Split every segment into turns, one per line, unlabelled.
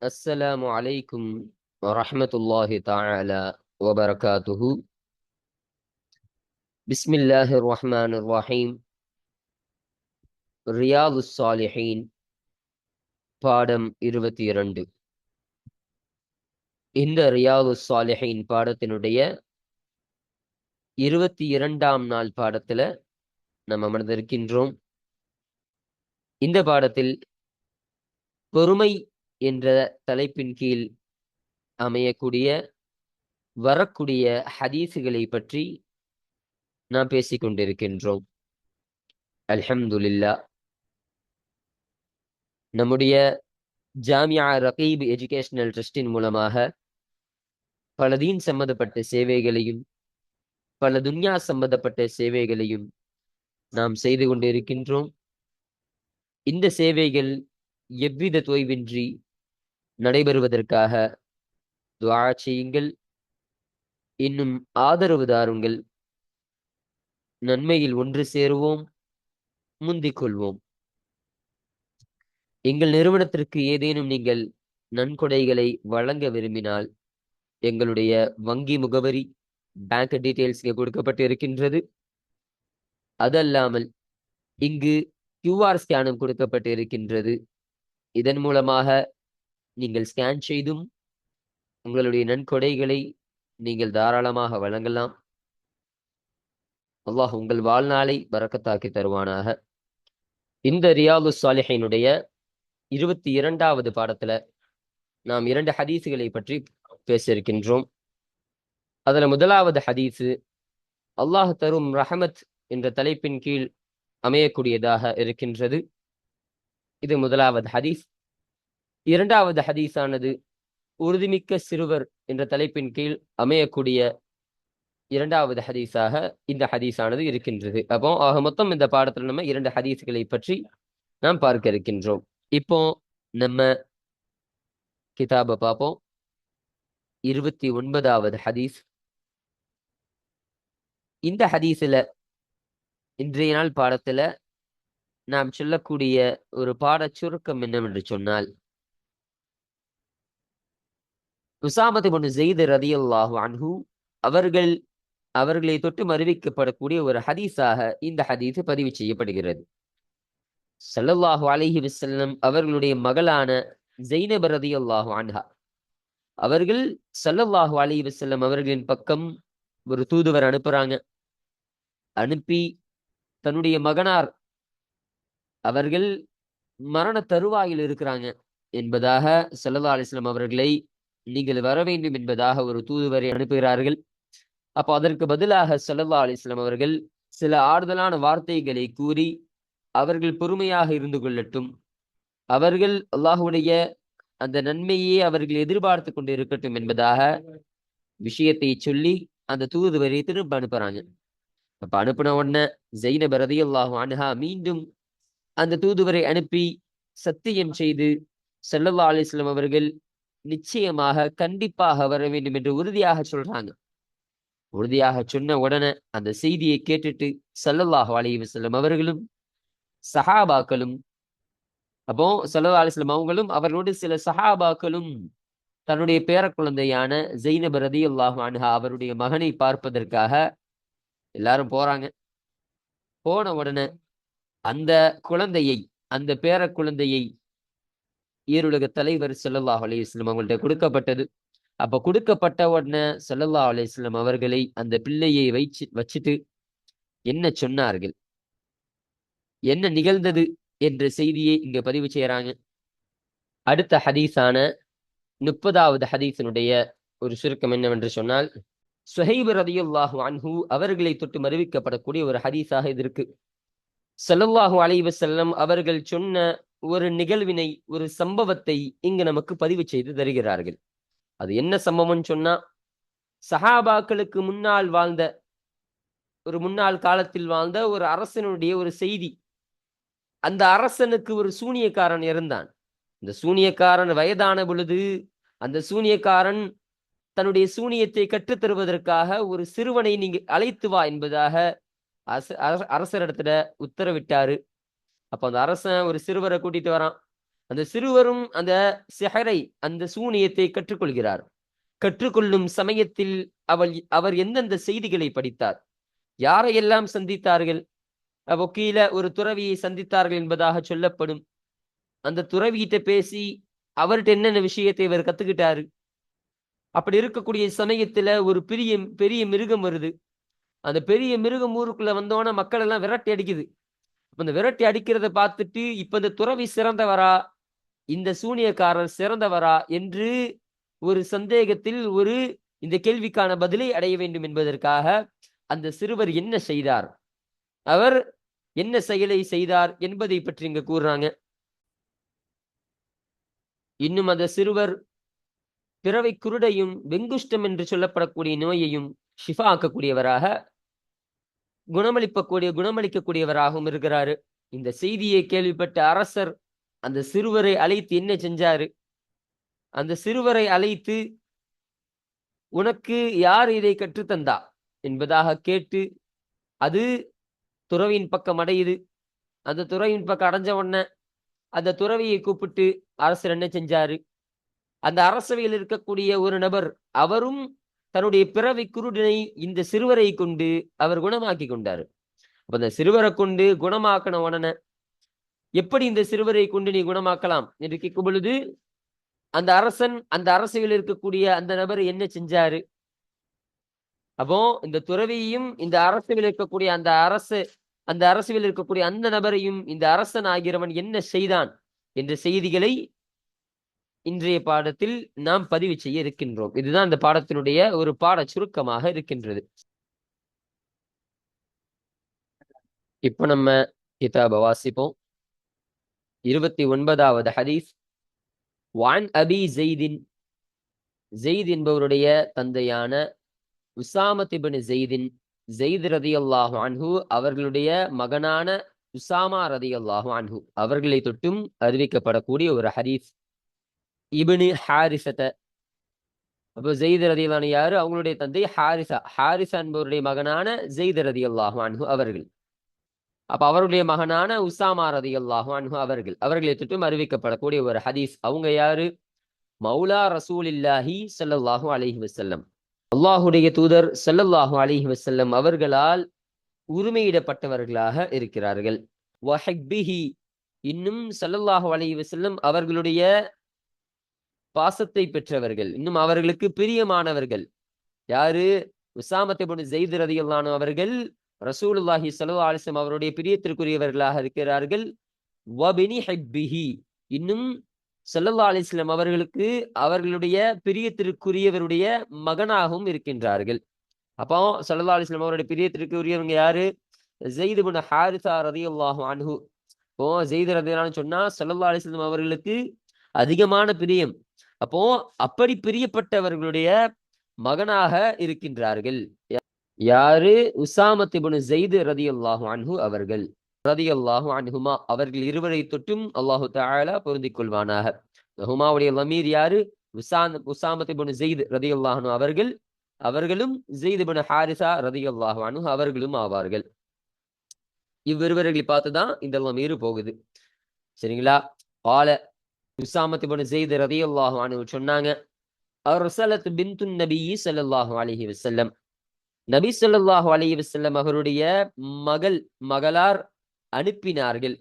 السلام عليكم ورحمة الله تعالى وبركاته. بسم الله الرحمن الرحيم. ரியாது சாலிஹீன் பாடம் 22. இந்த ரியாது சாலிஹீன் பாடத்தினுடைய 22ஆம் நாள் பாடத்துல நம்ம அமர்ந்திருக்கின்றோம். இந்த பாடத்தில் பொறுமை என்ற தலைப்பின் கீழ் அமையக்கூடிய வரக்கூடிய ஹதீஸுகளை பற்றி நாம் பேசிக் கொண்டிருக்கின்றோம். அல்ஹம்துலில்லாஹ். நம்முடைய ஜாமியா ரகீப் எஜுகேஷனல் ட்ரஸ்டின் மூலமாக பல தீன் சம்பந்தப்பட்ட சேவைகளையும் பல துன்யா சம்பந்தப்பட்ட சேவைகளையும் நாம் செய்து கொண்டிருக்கின்றோம். இந்த சேவைகள் எவ்வித தொய்வின்றி நடைபெறுவதற்காக துஆ செய்யுங்கள், இன்னும் ஆதரவு தாருங்கள். நன்மையில் ஒன்று சேருவோம், முந்திக் கொள்வோம். எங்கள் நிறுவனத்திற்கு ஏதேனும் நீங்கள் நன்கொடைகளை வழங்க விரும்பினால் எங்களுடைய வங்கி முகவரி, பேங்க் டீட்டெயில்ஸ் இங்கே கொடுக்கப்பட்டு இருக்கின்றது. அதல்லாமல் இங்கு QR ஸ்கேனும் கொடுக்கப்பட்டு இருக்கின்றது. இதன் மூலமாக நீங்கள் ஸ்கேன் செய்தும் உங்களுடைய நன்கொடைகளை நீங்கள் தாராளமாக வழங்கலாம். அல்லாஹ் உங்கள் வாழ்நாளை பரக்கத்தாக்கி தருவானாக. இந்த ரியாது சாலிஹீனுடைய 22வது பாடத்துல நாம் 2 ஹதீஸுகளை பற்றி பேச இருக்கின்றோம். அதுல முதலாவது ஹதீஸு அல்லாஹ் தரும் ரஹமத் என்ற தலைப்பின் கீழ் அமையக்கூடியதாக இருக்கின்றது. இது முதலாவது ஹதீஸ். இரண்டாவது ஹதீஸானது உறுதிமிக்க சிறுவர் என்ற தலைப்பின் கீழ் அமையக்கூடிய இரண்டாவது ஹதீஸாக இந்த ஹதீஸானது இருக்கின்றது. அப்போ ஆக மொத்தம் இந்த பாடத்துல நம்ம 2 ஹதீஸ்களை பற்றி நாம் பார்க்க இருக்கின்றோம். இப்போ நம்ம கிதாபை பார்ப்போம். 29வது ஹதீஸ். இந்த ஹதீஸ்ல இன்றைய நாள் பாடத்துல நாம் சொல்லக்கூடிய ஒரு பாட சுருக்கம் என்னவென்று சொன்னால், உஸாமத் இப்னு ஸெய்த் ரலியல்லாஹு அன்ஹு அவர்களை தொட்டு அறிவிக்கப்படக்கூடிய ஒரு ஹதீஸாக இந்த ஹதீஸ் பதிவு செய்யப்படுகிறது. ஸல்லல்லாஹு அலைஹி வஸல்லம் அவர்களுடைய மகளான ஸைனப் ரலியல்லாஹு அன்ஹா அவர்கள் ஸல்லல்லாஹு அலைஹி வஸல்லம் அவர்களின் பக்கம் ஒரு தூதுவர் அனுப்புறாங்க. அனுப்பி தன்னுடைய மகனார் அவர்கள் மரண தருவாயில் இருக்கிறாங்க என்பதாக ஸல்லல்லாஹு அலைஹி வஸல்லம் அவர்களை நீங்கள் வர வேண்டும் என்பதாக ஒரு தூதுவரை அனுப்புகிறார்கள். அப்போ அதற்கு பதிலாக ஸல்லல்லாஹு அலைஹி வஸல்லம் அவர்கள் சில ஆறுதலான வார்த்தைகளை கூறி அவர்கள் பொறுமையாக இருந்து கொள்ளட்டும், அவர்கள் அல்லாஹ்வுடைய அந்த நன்மையே அவர்கள் எதிர்பார்த்து கொண்டு இருக்கட்டும் என்பதாக விஷயத்தை சொல்லி அந்த தூதுவரை திரும்ப அனுப்புறாங்க. அப்ப அனுப்பின உடனே ஸைனப் ரலியல்லாஹு அன்ஹா மீண்டும் அந்த தூதுவரை அனுப்பி சத்தியம் செய்து ஸல்லல்லாஹு அலைஹி வஸல்லம் அவர்கள் நிச்சயமாக கண்டிப்பாக வர வேண்டும் என்று உறுதியாக சொல்றாங்க. உறுதியாக சொன்ன உடனே அந்த செய்தியை கேட்டுட்டு ஸல்லல்லாஹு அலைஹி வஸல்லம் அவர்களும் சஹாபாக்களும், அப்போ ஸல்லல்லாஹு அலைஹி வஸல்லம் அவங்களும் அவர்களோடு சில சஹாபாக்களும் தன்னுடைய பேர குழந்தையான ஸைனப் ரலியல்லாஹு அன்ஹா அவருடைய மகனை பார்ப்பதற்காக எல்லாரும் போறாங்க. போன உடனே அந்த குழந்தையை, அந்த பேர குழந்தையை ஈருலக தலைவர் ஸல்லல்லாஹு அலைஹி வஸல்லம் அவங்கள்ட்ட கொடுக்கப்பட்டது. அப்ப கொடுக்கப்பட்ட உடனே ஸல்லல்லாஹு அலைஹி வஸல்லம் அவர்களை அந்த பிள்ளையை வச்சுட்டு என்ன சொன்னார்கள், என்ன நிகழ்ந்தது என்ற செய்தியை இங்க பதிவு செய்யறாங்க. அடுத்த ஹதீஸான 30வது ஹதீஸினுடைய ஒரு சுருக்கம் என்னவென்று சொன்னால், சுஹைப் ரலியல்லாஹு அன்ஹு அவர்களை தொட்டு அறிவிக்கப்படக்கூடிய ஒரு ஹதீஸாக இது இருக்கு. ஸல்லல்லாஹு அலைஹி வஸல்லம் அவர்கள் சொன்ன ஒரு நிகழ்வினை, ஒரு சம்பவத்தை இங்கு நமக்கு பதிவு செய்து தருகிறார்கள். அது என்ன சம்பவம்னு சொன்னா, சஹாபாக்களுக்கு முன்னால் வாழ்ந்த முன்னாள் காலத்தில் வாழ்ந்த ஒரு அரசனுடைய ஒரு செய்தி. அந்த அரசனுக்கு ஒரு சூனியக்காரன் இருந்தான். இந்த சூனியக்காரன் வயதான பொழுது அந்த சூனியக்காரன் தன்னுடைய சூனியத்தை கற்றுத் தருவதற்காக ஒரு சிறுவனை நீங்க அழைத்து வா என்பதாக அரசரிடத்துல உத்தரவிட்டாரு. அப்ப அந்த அரசன் ஒரு சிறுவரை கூட்டிட்டு வரான். அந்த சிறுவரும் அந்த சிஹரை, அந்த சூனியத்தை கற்றுக்கொள்கிறார். கற்றுக்கொள்ளும் சமயத்தில் அவர் எந்தெந்த செய்திகளை படித்தார், யாரையெல்லாம் சந்தித்தார்கள். கீழ ஒரு துறவியை சந்தித்தார்கள் என்பதாக சொல்லப்படும். அந்த துறவிகிட்ட பேசி அவர்கிட்ட என்னென்ன விஷயத்தை இவர் கத்துக்கிட்டாரு. அப்படி இருக்கக்கூடிய சமயத்துல ஒரு பெரிய பெரிய மிருகம் வருது. அந்த பெரிய மிருகம் ஊருக்குள்ள வந்தோன்னா மக்கள் எல்லாம் விரட்டி அடிக்குது. அந்த விரட்டி அடிக்கிறத பார்த்துட்டு இப்ப இந்த துறவி சிறந்தவரா, இந்த சூனியக்காரர் சிறந்தவரா என்று ஒரு சந்தேகத்தில் இந்த கேள்விக்கான பதிலை அடைய வேண்டும் என்பதற்காக அந்த சிறுவர் என்ன செய்தார், அவர் என்ன செயலை செய்தார் என்பதை பற்றி இங்க கூறுறாங்க. இன்னும் அந்த சிறுவர் பிறவை குருடையும் வெங்குஷ்டம் என்று சொல்லப்படக்கூடிய நோயையும் ஷிஃபா ஆக்கக்கூடியவராக, குணமளிக்கக்கூடியவராகவும் இருக்கிறாரு. இந்த செய்தியை கேள்விப்பட்ட அரசர் அந்த சிறுவரை அழைத்து என்ன செஞ்சாரு, அந்த சிறுவரை அழைத்து உனக்கு யார் இதை கற்றுத்தந்தா என்பதாக கேட்டு அது துறவியின் பக்கம் அடையுது. அந்த துறவியின் பக்கம் அடைஞ்ச உடனே அந்த துறவியை கூப்பிட்டு அரசர் என்ன செஞ்சாரு, அந்த அரசவையில் இருக்கக்கூடிய ஒரு நபர் அவரும் தன்னுடைய பிறவி குருடனை இந்த சிறுவரை கொண்டு அவர் குணமாக்கி கொண்டாரு. அப்ப அந்த சிறுவரை கொண்டு குணமாக்கின உடனே எப்படி இந்த சிறுவரை கொண்டு நீ குணமாக்கலாம் என்று கேட்கும் பொழுது அந்த அரசன் அந்த அரசவையில் இருக்கக்கூடிய அந்த நபர் என்ன செஞ்சாரு. அப்போ இந்த துறவியையும் இந்த அரசவையில் இருக்கக்கூடிய அந்த அரசவையில் இருக்கக்கூடிய அந்த நபரையும் இந்த அரசன் ஆகிறவன் என்ன செய்தான் என்ற செய்திகளை இன்றைய பாடத்தில் நாம் பதிவு செய்ய இருக்கின்றோம். இதுதான் இந்த பாடத்தினுடைய ஒரு பாட சுருக்கமாக இருக்கின்றது. இப்ப நம்ம கிதாப வாசிப்போம். 29வது ஹதீஸ். வான் அபி ஜெய்தின், ஜெயித் என்பவருடைய தந்தையான உசாமத் இப்னு ஜெய்தின், ஜெயித் ரதியல்லாஹு அன்ஹு அவர்களுடைய மகனான உசாமா ரதியல்லாஹு அன்ஹு அவர்களை தொட்டும் அறிவிக்கப்படக்கூடிய ஒரு ஹதீஸ். இப்னு ஹாரிசத, அப்போ ஜெயித் ரதியல்லாஹு யாரு, அவங்களுடைய தந்தை ஹாரிசா என்பவருடைய மகனான ஜெயித் ரதியல்லாஹு அன்ஹு அவர்கள். அப்ப அவருடைய மகனான உசாமா ரதியல்லாஹு அன்ஹு அவர்களை தொட்டும் அறிவிக்கப்படக்கூடிய ஒரு ஹதீஸ். அவங்க யாரு, மௌலா ரசூலில்லாஹி ஸல்லல்லாஹு அலைஹி வஸல்லம், அல்லாஹுடைய தூதர் ஸல்லல்லாஹு அலைஹி வஸல்லம் அவர்களால் உரிமையிடப்பட்டவர்களாக இருக்கிறார்கள். வஹிப்பிஹி, இன்னும் ஸல்லல்லாஹு அலைஹி வஸல்லம் அவர்களுடைய பாசத்தை பெற்றவர்கள், இன்னும் அவர்களுக்கு பிரியமானவர்கள். யாரு, உசாமத் இப்னு ஸைத் ரலியல்லாஹு அன்ஹு அவர்கள் ரசூலுல்லாஹி ஸல்லல்லாஹு அலைஹி வஸல்லம் அவருடைய பிரியத்திற்குரியவர்களாக இருக்கிறார்கள். வபினி ஹிப்பிஹி, இன்னும் ஸல்லல்லாஹு அலைஹி வஸல்லம் அவர்களுக்கு அவர்களுடைய பிரியத்திற்குரியவருடைய மகனாகவும் இருக்கின்றார்கள். அப்போ ஸல்லல்லாஹு அலைஹி வஸல்லம் அவருடைய பிரியத்திற்குரியவங்க யாரு, ஸைத் இப்னு ஹாரிஸா ரலியல்லாஹு அன்ஹு. இப்போ ஸைத் ரலியல்லாஹு அன்ஹு சொன்னா ஸல்லல்லாஹு அலைஹி வஸல்லம் அவர்களுக்கு அதிகமான பிரியம். அப்போ அப்படி பிரியப்பட்டவர்களுடைய மகனாக இருக்கின்றார்கள். யாரு, உசாமத் இப்னு ஸைத் ரலியல்லாஹு அன்ஹு அவர்கள். ரலியல்லாஹு அன்ஹுமா, அவர்கள் இருவரை தொட்டும் அல்லாஹு தஆலா பொருந்திக் கொள்வானாக. ஹுமாவுடைய லமீர் யாரு, உசாமத் இப்னு ஸைத் ரலியல்லாஹு அன்ஹு அவர்களும் ஸைத் இப்னு ஹாரிஸா ரலியல்லாஹு அன்ஹு அவர்களும் ஆவார்கள். இவ்விருவர்களை பார்த்துதான் இந்த லமீர் போகுது. சரிங்களா. கால உசாமத் இப்னு ஸைத் ரலியல்லாஹு அன்ஹு சொன்னாங்க, அர்ஸலத் பின்து நபி ஸல்லல்லாஹு அலைஹி வஸல்லம், நபி ஸல்லல்லாஹு அலைஹி வஸல்லம் அவருடைய மகளார் அனுப்பினார்கள்.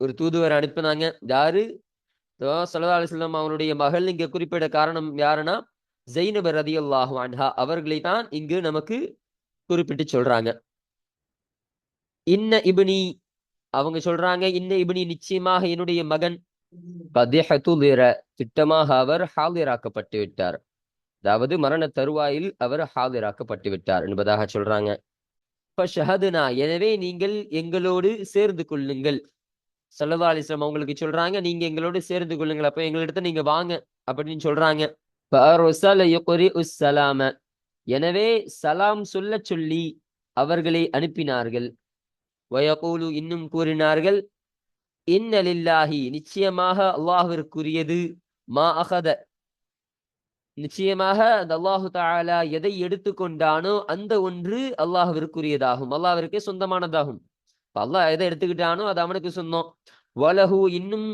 ஒரு தூதுவர் அனுப்பினாங்க. யாரு, ஸல்லல்லாஹு அலைஹி வஸல்லம் அவருடைய மகள். இங்க குறிப்பிட காரணம் யாருன்னா ஸைனப் ரலியல்லாஹு அன்ஹா அவர்களை தான் இங்கு நமக்கு குறிப்பிட்டு சொல்றாங்க. இன்ன இப்னி, அவங்க சொல்றாங்க, இன்ன இப்னி, நிச்சயமாக என்னுடைய மகன், திட்டமாக அவர் ஹாலிராக்கப்பட்டு விட்டார், அதாவது மரண தருவாயில் அவர் ஹாலிராக்கப்பட்டு விட்டார் என்பதாக சொல்றாங்க. ஃபஷஹதுனா, எனவே நீங்கள் எங்களோடு சேர்ந்து கொள்ளுங்கள். ஸல்லல்லாஹு அலைஹி வஸல்லம் அவங்களுக்கு சொல்றாங்க, நீங்க எங்களோடு சேர்ந்து கொள்ளுங்கள், அப்ப எங்களிடத்த நீங்க வாங்க அப்படின்னு சொல்றாங்க. ஃபஅர்ஸல யுக்ரிஉ ஸலாம, எனவே சலாம் சொல்ல சொல்லி அவர்களை அனுப்பினார்கள். வயகூலு, இன்னும் கூறினார்கள், இன்ன லில்லாஹி, நிச்சயமாக அல்லாஹ்விற்குரியது, மா அகத, நிச்சயமாக அந்த அல்லாஹு தஆலா எதை எடுத்துக்கொண்டானோ அந்த ஒன்று அல்லாஹ்விற்குரியதாகும், அல்லாஹ்விற்கே சொந்தமானதாகும். அல்லாஹ் எதை எடுத்துக்கிட்டானோ அது அவனுக்கு சொந்தம். வலஹு இன்னும்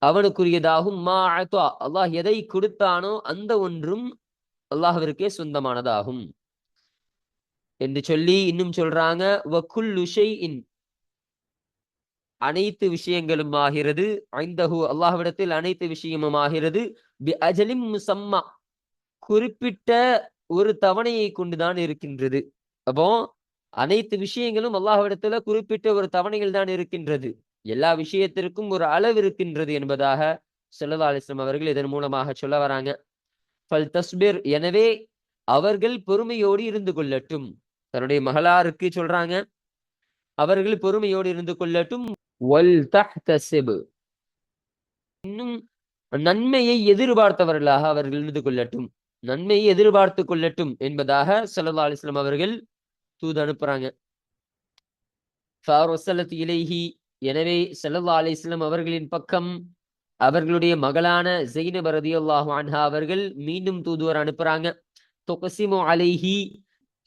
அவனுக்குரியதாகும் மா அத்தா அல்லாஹ் எதை கொடுத்தானோ அந்த ஒன்றும் அல்லாஹ்விற்கே சொந்தமானதாகும் என்று சொல்லி இன்னும் சொல்றாங்க வகுல்லு ஷைஇன் அனைத்து விஷயங்களும் ஆகிறது ஐந்தஹு அல்லாஹ்விடத்தில் அனைத்து விஷயமும் ஆகிறது பி அஜலிம் முசம்மா குறிப்பிட்ட ஒரு தவணையை கொண்டுதான் இருக்கின்றது. அப்போ அனைத்து விஷயங்களும் அல்லாஹ்விடத்துல குறிப்பிட்ட ஒரு தவணையில் தான் இருக்கின்றது. எல்லா விஷயத்திற்கும் ஒரு அளவு இருக்கின்றது என்பதாக ஸல்லல்லாஹு அலைஹி வஸல்லம் அவர்கள் இதன் மூலமாக சொல்ல வராங்க. ஃபல் தஸ்பிர் எனவே அவர்கள் பொறுமையோடு இருந்து கொள்ளட்டும். தன்னுடைய மகளாருக்கு சொல்றாங்க அவர்கள் பொறுமையோடு இருந்து கொள்ளட்டும். வல் தஹ்தஸிப் இன்னும் நன்மையை எதிர்பார்த்தவர்களாக அவர்கள் இருந்து கொள்ளட்டும். நன்மையை எதிர்பார்த்து கொள்ளட்டும் என்பதாக ஸல்லல்லாஹு அலைஹி வஸல்லம் அவர்கள் தூது அனுப்புறாங்க. ஃபஅர்ஸலத் இலைஹி எனவே ஸல்லல்லாஹு அலைஹி வஸல்லம் அவர்களின் பக்கம் அவர்களுடைய மகளான ஸைனப் ரலியல்லாஹு அன்ஹா அவர்கள் மீண்டும் தூதுவர் அனுப்புறாங்க. துக்ஸிமு அலைஹி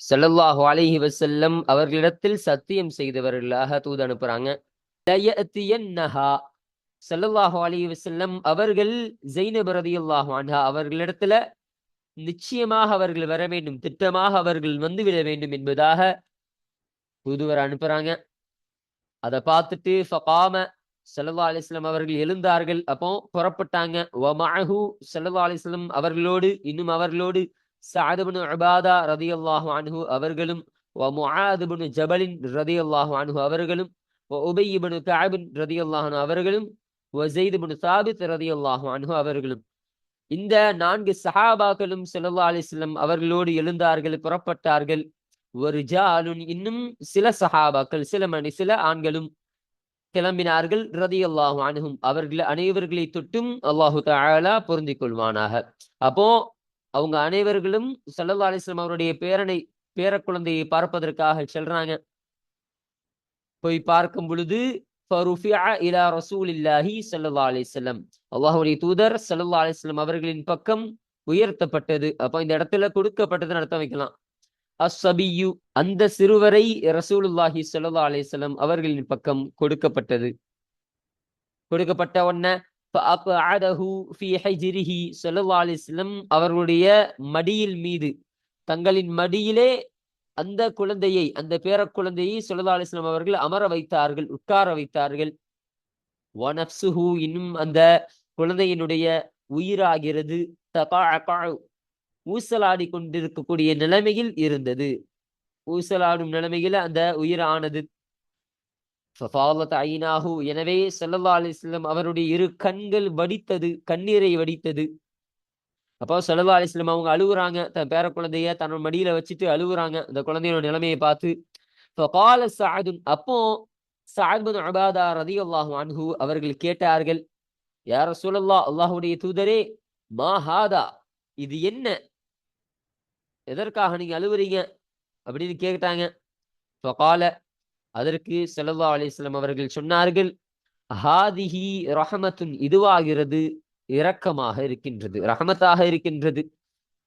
ஸல்லல்லாஹு அலைஹி வஸல்லம் அவர்களிடத்தில் சத்தியம் செய்தவர்களாக தூது அனுப்புறாங்க. லயஅத்தியன்னஹா ஸல்லல்லாஹு அலைஹி வஸல்லம் அவர்கள் ஸைனப் ரலியல்லாஹு அன்ஹா அவர்களிடத்துல நிச்சயமாக அவர்கள் வர வேண்டும், திட்டமாக அவர்கள் வந்துவிட வேண்டும் என்பதாக தூதுவர் அனுப்புறாங்க. அதை பார்த்துட்டு ஃபகாம ஸல்லல்லாஹு அலைஹி வஸல்லம் அவர்கள் எழுந்தார்கள். அப்போ புறப்பட்டாங்க. வமஅஹு ஸல்லல்லாஹு அலைஹி வஸல்லம் அவர்களோடு இன்னும் அவர்களோடு ஸஅத் இப்னு உபாதா ரலியல்லாஹு அன்ஹு அவர்களும் வமுஆத் இப்னு ஜபலின் ரலியல்லாஹு அன்ஹு அவர்களும் உபய் இப்னு கஅப் ரலியல்லாஹு அன்ஹு அவர்களும் ஸைத் இப்னு சாபித் ரலியல்லாஹு அன்ஹு அவர்களும் இந்த 4 சஹாபாக்களும் ஸல்லல்லாஹு அலைஹி வஸல்லம் அவர்களோடு எழுந்தார்கள், புறப்பட்டார்கள். வரிஜாலுன் இன்னும் சில சஹாபாக்கள் சில ஆண்களும் கிளம்பினார்கள். ரலியல்லாஹு அன்ஹும் அவர்கள் அனைவர்களை தொட்டும் அல்லாஹு தஆலா பொருந்திக் கொள்வானாக. அப்போ அவங்க அனைவர்களும் ஸல்லல்லாஹு அலைஹி வஸல்லம் அவருடைய பேர குழந்தையை பார்ப்பதற்காக செல்றாங்க. போய் பார்க்கும் பொழுது ஃபருஃபிஅ இலா ரசூலில்லாஹி ஸல்லல்லாஹு அலைஹி வஸல்லம் அல்லாஹ்வுடைய தூதர் ஸல்லல்லாஹு அலைஹி வஸல்லம் அவர்களின் பக்கம் உயர்த்தப்பட்டது. அப்போ இந்த இடத்துல கொடுக்கப்பட்டதுன்னு அர்த்தம் வைக்கலாம். அஸ்ஸபியு அந்த சிறுவரை ரசூலுல்லாஹி ஸல்லல்லாஹு அலைஹி வஸல்லம் அவர்களின் பக்கம் கொடுக்கப்பட்டது. கொடுக்கப்பட்ட உடனே ஃபஅக்அதஹு ஃபீ ஹிஜ்ரிஹி ஸல்லல்லாஹு அலைஹி வஸல்லம் அவர்களுடைய மடியில் மீது தங்களின் மடியிலே அந்த குழந்தையை அந்த பேரக்குழந்தையை ஸல்லல்லாஹு அலைஹி வஸல்லம் அவர்கள் அமர வைத்தார்கள், உட்கார வைத்தார்கள். வனஃப்ஸுஹு இன்னும் அந்த குழந்தையினுடைய உயிராகிறது தகஅகஉ ஊசலாடி கொண்டிருக்கக்கூடிய நிலைமையில் இருந்தது. ஊசலாடும் நிலைமையில அந்த உயிரானது. ஃபஃபாலத் ஐனாஹு எனவே ஸல்லல்லாஹு அலைஹி வஸல்லம் அவருடைய இரு கண்கள் வடித்தது, கண்ணீரை வடித்தது. அப்போ ஸல்லல்லாஹு அலைஹி வஸல்லம் அவங்க அழுகுறாங்க. தன் பேர குழந்தைய தன்னோட மடியில வச்சுட்டு அழுகுறாங்க. அந்த குழந்தையோட நிலைமையை பார்த்து. ஃபகால ஸஅதுன் அப்போ ஸஅத் பின் உபாதா ரலியல்லாஹு அன்ஹு அவர்கள் கேட்டார்கள், யா ரசூலல்லாஹ் அல்லாஹ்வுடைய தூதரே மா ஹாதா இது என்ன? எதற்காக நீங்க அழுவுறீங்க? அப்படின்னு கேட்டாங்க. ஃபகால அதற்கு ஸல்லல்லாஹு அலைஹி வஸல்லம் அவர்கள் சொன்னார்கள், ஹாதிஹி ரஹமத்துன் இதுவாகிறது இரக்கமாக இருக்கின்றது, ரஹமத்தாக இருக்கின்றது.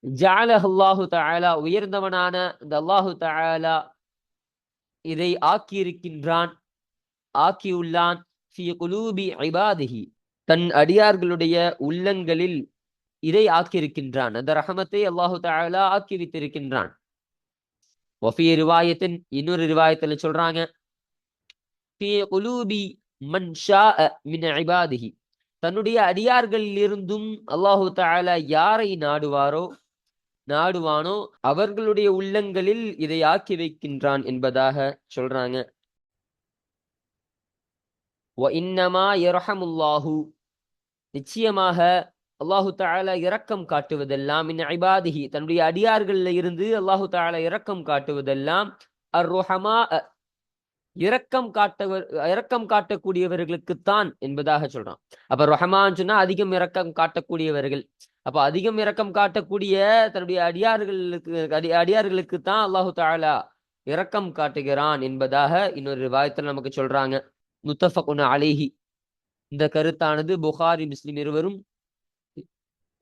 ஜஅலஹு அல்லாஹு தஆலா உயர்ந்தவனான இந்த அல்லாஹு தஆலா இதை ஆக்கியிருக்கின்றான், ஆக்கியுள்ளான். ஃபீ குலூபி இபாதிஹி தன் அடியார்களுடைய உள்ளங்களில் இதை ஆக்கியிருக்கின்றான். அந்த ரஹமத்தை அல்லாஹு தஆலா ஆக்கி வைத்திருக்கின்றான். வஃபீ ரிவாயத்தின் இன்னொரு ரிவாயத்துல சொல்றாங்க, ஃபீ குலூபி மன் ஷாஅ மின் இபாதிஹி தன்னுடைய அடியார்களில் இருந்தும் அல்லாஹு தஆலா யாரை நாடுவானோ அவர்களுடைய உள்ளங்களில் இதை ஆக்கி வைக்கின்றான் என்பதாக சொல்றாங்க. வ இன்னமா யர்ஹமுல்லாஹு நிச்சயமாக அல்லாஹு தஆலா இரக்கம் காட்டுவதெல்லாம் மின் இபாதிஹி தன்னுடைய அடியார்களில் இருந்து அல்லாஹு தஆலா இரக்கம் காட்டுவதெல்லாம் அர்-ருஹமா இரக்கம் காட்டக்கூடியவர்களுக்குத்தான் என்பதாக சொல்றான். அப்ப ரஹமான்னு சொன்னா அதிகம் இரக்கம் காட்டக்கூடியவர்கள். அப்ப அதிகம் இரக்கம் காட்டக்கூடிய தன்னுடைய அடியார்களுக்கு தான் அல்லாஹு தஆலா இரக்கம் காட்டுகிறான் என்பதாக இன்னொரு ரிவாயத்தில் நமக்கு சொல்றாங்க. முத்தஃபகுன் அலைஹி இந்த கருத்தானது புகாரி முஸ்லிம் இருவரும்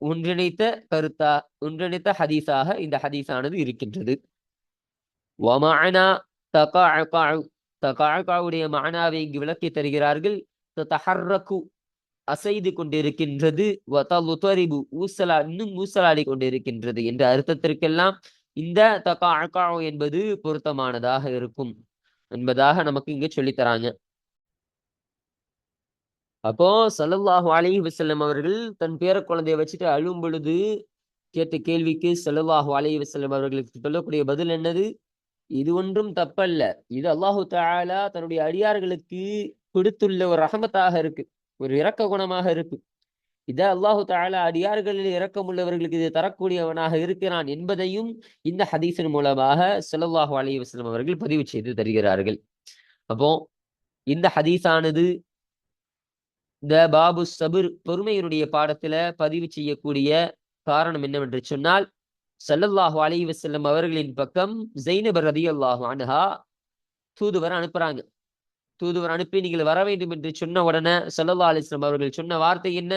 ஒன்றிணைத்த ஹதீஸாக இந்த ஹதீஸானது இருக்கின்றது. வமஅனா தகஅகஉ தகஅகஉடைய மஅனாவை இங்கு விளக்கி தருகிறார்கள். தஹர்ரகு அசைது கொண்டிருக்கின்றது, வதலுதரிபு இன்னும் ஊசலாடி கொண்டிருக்கின்றது என்ற அர்த்தத்திற்கெல்லாம் இந்த தகாஅகாஉ என்பது பொருத்தமானதாக இருக்கும் என்பதாக நமக்கு இங்க சொல்லித்தராங்க. அப்போ ஸல்லல்லாஹு அலைஹி வஸல்லம் அவர்கள் தன் பேர குழந்தைய வச்சுட்டு அழும் பொழுது கேட்ட கேள்விக்கு ஸல்லல்லாஹு அலைஹி வஸல்லம் அவர்களுக்கு சொல்லக்கூடிய பதில் என்னது? இது ஒன்றும் தப்பல்ல. இது அல்லாஹு தஆலா தன்னுடைய அடியார்களுக்கு கொடுத்துள்ள ஒரு ரஹமத்தாக இருக்கு. ஒரு இரக்க குணமாக இருக்கு. இத அல்லாஹு தஆலா அடியார்களில் இரக்கமுள்ளவர்களுக்கு இது தரக்கூடியவனாக இருக்கிறான் என்பதையும் இந்த ஹதீஸின் மூலமாக ஸல்லல்லாஹு அலைஹி வஸல்லம் அவர்கள் பதிவு செய்து தருகிறார்கள். அப்போ இந்த ஹதீஸானது இந்த பாபு சபுர் பொறுமையினுடைய பாடத்துல பதிவு செய்யக்கூடிய காரணம் என்னவென்று சொன்னால், ஸல்லல்லாஹு அலைஹி வஸல்லம் அவர்களின் பக்கம் ஸைனப் ரலியல்லாஹு அன்ஹா தூதுவர் அனுப்புறாங்க. தூதுவர் அனுப்பி நீங்கள் வர வேண்டும் என்று சொன்ன உடனே ஸல்லல்லாஹு அலைஹி வஸல்லம் அவர்கள் சொன்ன வார்த்தை என்ன?